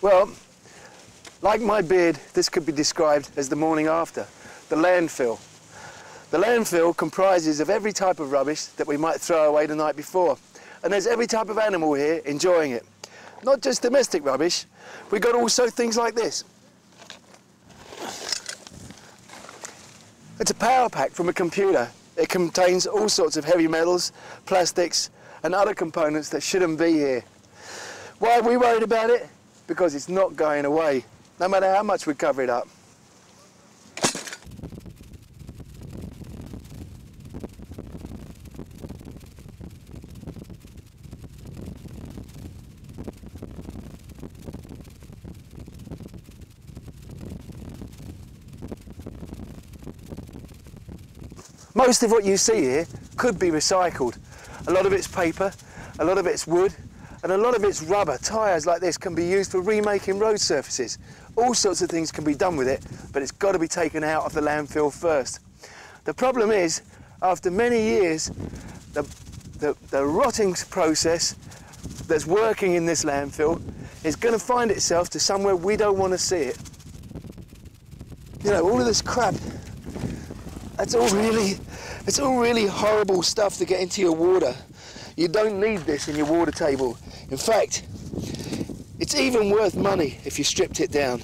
Well, like my beard, this could be described as the morning after, the landfill. The landfill comprises of every type of rubbish that we might throw away the night before. And there's every type of animal here enjoying it. Not just domestic rubbish, we've got also things like this. It's a power pack from a computer. It contains all sorts of heavy metals, plastics, and other components that shouldn't be here. Why are we worried about it? Because it's not going away, no matter how much we cover it up. Most of what you see here could be recycled. A lot of it's paper, a lot of it's wood, and a lot of it's rubber. Tyres like this can be used for remaking road surfaces. All sorts of things can be done with it, but it's got to be taken out of the landfill first. The problem is, after many years, the rotting process that's working in this landfill is going to find itself to somewhere we don't want to see it. You know, all of this crap, it's all really horrible stuff to get into your water. You don't need this in your water table. In fact, it's even worth money if you stripped it down.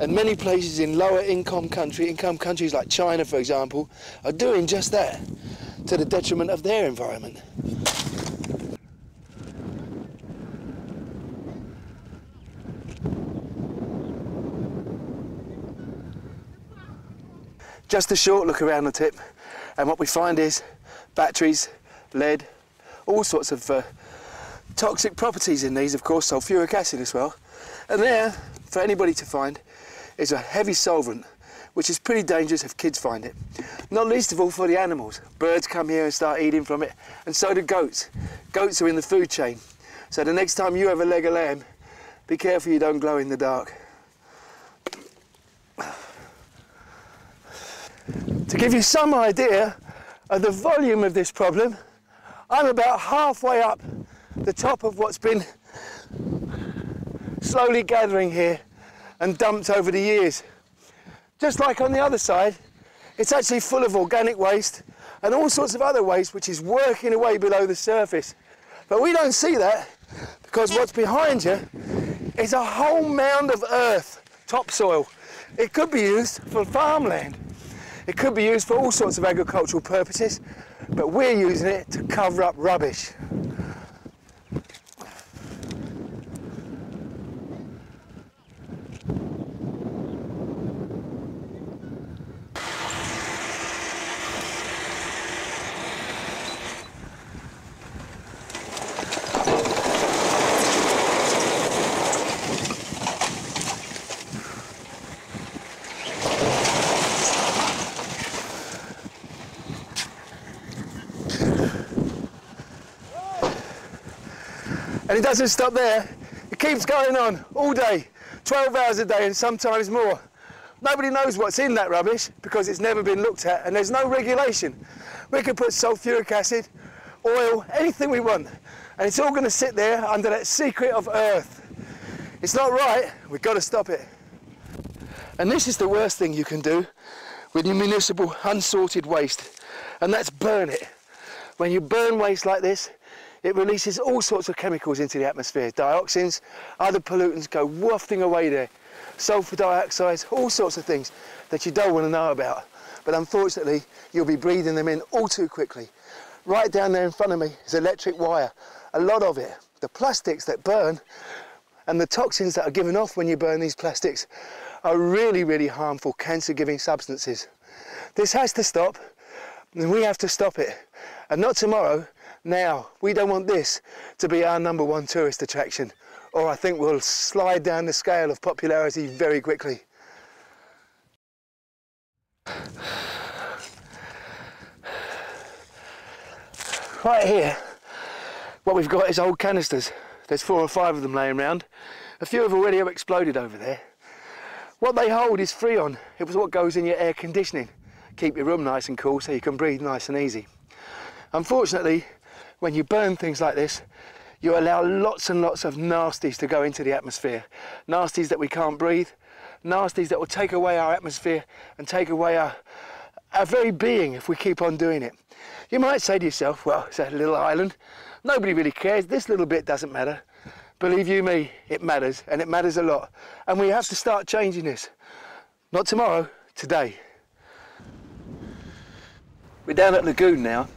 And many places in lower income countries like China, for example, are doing just that, to the detriment of their environment. Just a short look around the tip, and what we find is batteries, lead, all sorts of toxic properties in these, of course, sulfuric acid as well. And there, for anybody to find, is a heavy solvent, which is pretty dangerous if kids find it. Not least of all for the animals. Birds come here and start eating from it, and so do goats. Goats are in the food chain. So the next time you have a leg of lamb, be careful you don't glow in the dark. To give you some idea of the volume of this problem, I'm about halfway up the top of what's been slowly gathering here and dumped over the years. Just like on the other side, it's actually full of organic waste and all sorts of other waste which is working away below the surface. But we don't see that because what's behind you is a whole mound of earth, topsoil. It could be used for farmland. It could be used for all sorts of agricultural purposes, but we're using it to cover up rubbish. And it doesn't stop there. It keeps going on all day, 12 hours a day and sometimes more. Nobody knows what's in that rubbish because it's never been looked at and there's no regulation. We can put sulfuric acid, oil, anything we want, and it's all going to sit there under that secret of earth. It's not right, we've got to stop it. And this is the worst thing you can do with your municipal unsorted waste, and that's burn it. When you burn waste like this, it releases all sorts of chemicals into the atmosphere. Dioxins, other pollutants go wafting away there. Sulfur dioxide, all sorts of things that you don't want to know about. But unfortunately, you'll be breathing them in all too quickly. Right down there in front of me is electric wire, a lot of it. The plastics that burn and the toxins that are given off when you burn these plastics are really, really harmful, cancer-giving substances. This has to stop, and we have to stop it. And not tomorrow, now. We don't want this to be our #1 tourist attraction, or I think we'll slide down the scale of popularity very quickly. Right here, what we've got is old canisters. There's 4 or 5 of them laying around. A few have already exploded over there. What they hold is Freon. It was what goes in your air conditioning. Keep your room nice and cool so you can breathe nice and easy. Unfortunately, when you burn things like this, you allow lots and lots of nasties to go into the atmosphere. Nasties that we can't breathe, nasties that will take away our atmosphere and take away our very being if we keep on doing it. You might say to yourself, well, it's a little island, nobody really cares, this little bit doesn't matter. Believe you me, it matters, and it matters a lot. And we have to start changing this. Not tomorrow, today. We're down at Lagoon now,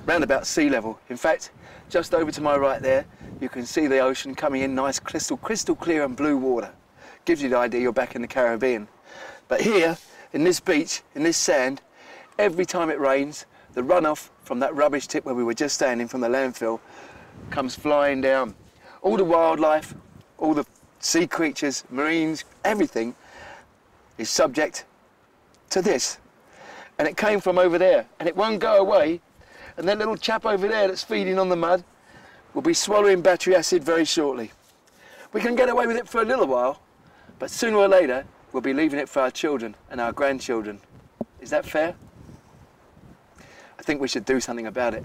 round about sea level. In fact, just over to my right there, you can see the ocean coming in nice, crystal clear and blue water. Gives you the idea you're back in the Caribbean. But here, in this beach, in this sand, every time it rains, the runoff from that rubbish tip where we were just standing from the landfill comes flying down. All the wildlife, all the sea creatures, marines, everything is subject to this. And it came from over there, and it won't go away. And that little chap over there that's feeding on the mud will be swallowing battery acid very shortly. We can get away with it for a little while, but sooner or later, we'll be leaving it for our children and our grandchildren. Is that fair? I think we should do something about it.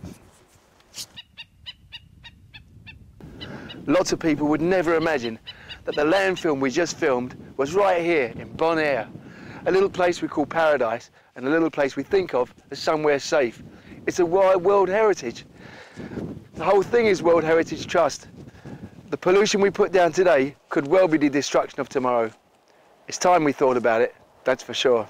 Lots of people would never imagine that the landfill we just filmed was right here in Bonaire, a little place we call paradise and a little place we think of as somewhere safe. It's a World Heritage. The whole thing is World Heritage Trust. The pollution we put down today could well be the destruction of tomorrow. It's time we thought about it, that's for sure.